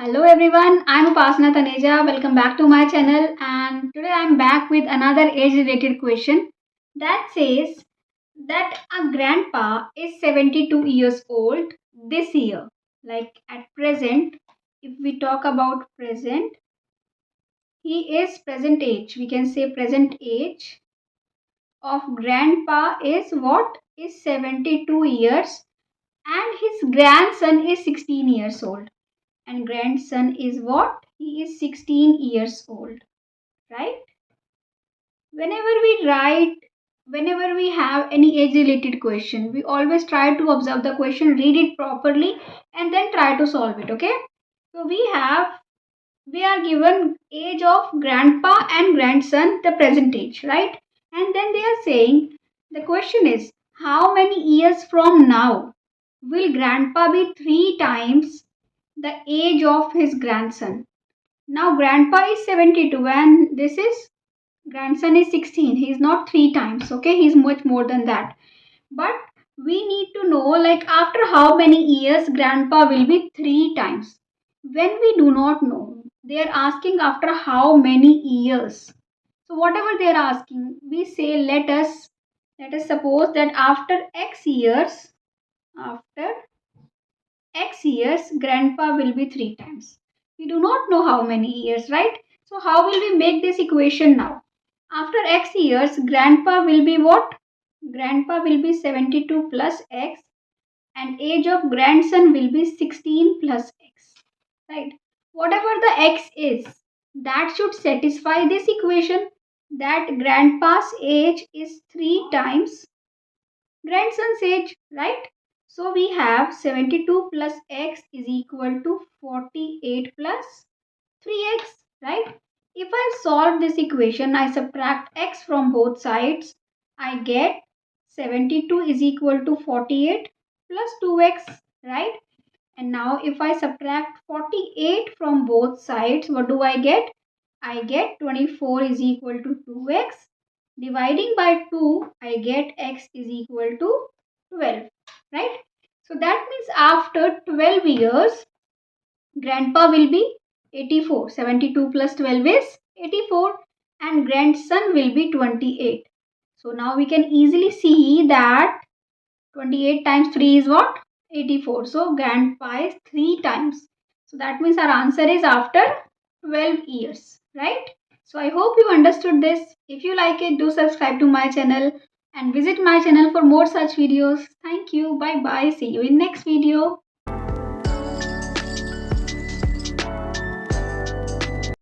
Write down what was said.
Hello everyone, I'm Upasana Taneja. Welcome back to my channel, and today I'm back with another age related question that says that a grandpa is 72 years old this year. Like at present, if we talk about present, he is present age. We can say present age of grandpa is what? Is 72 years, and his grandson is 16 years old. And grandson is what? He is 16 years old, right? Whenever we write, whenever we have any age related question, we always try to observe the question, read it properly, and then try to solve it. Okay, so we are given age of grandpa and grandson, the present age, right? And then they are saying the question is, how many years from now will grandpa be three times the age of his grandson? Now grandpa is 72 and this is grandson is 16. He is not three times, okay? He is much more than that. But we need to know like after how many years grandpa will be three times. When we do not know, they are asking after how many years. So whatever they are asking, we say let us suppose that after after X years, grandpa will be three times. We do not know how many years, right? So, how will we make this equation now? After X years, grandpa will be what? Grandpa will be 72 plus X, and age of grandson will be 16 plus X, right? Whatever the X is, that should satisfy this equation that grandpa's age is three times grandson's age, right? So we have 72 plus x is equal to 48 plus 3x, right? If I solve this equation, I subtract x from both sides, I get 72 is equal to 48 plus 2x, right? And now if I subtract 48 from both sides, what do I get? I get 24 is equal to 2x. Dividing by 2, I get x is equal to 12, right? So that means after 12 years, grandpa will be 84. 72 plus 12 is 84 and grandson will be 28. So now we can easily see that 28 times 3 is what? 84. So grandpa is 3 times. So that means our answer is after 12 years, right? So I hope you understood this. If you like it, do subscribe to my channel and visit my channel for more such videos. Thank you. Bye bye. See you in next video.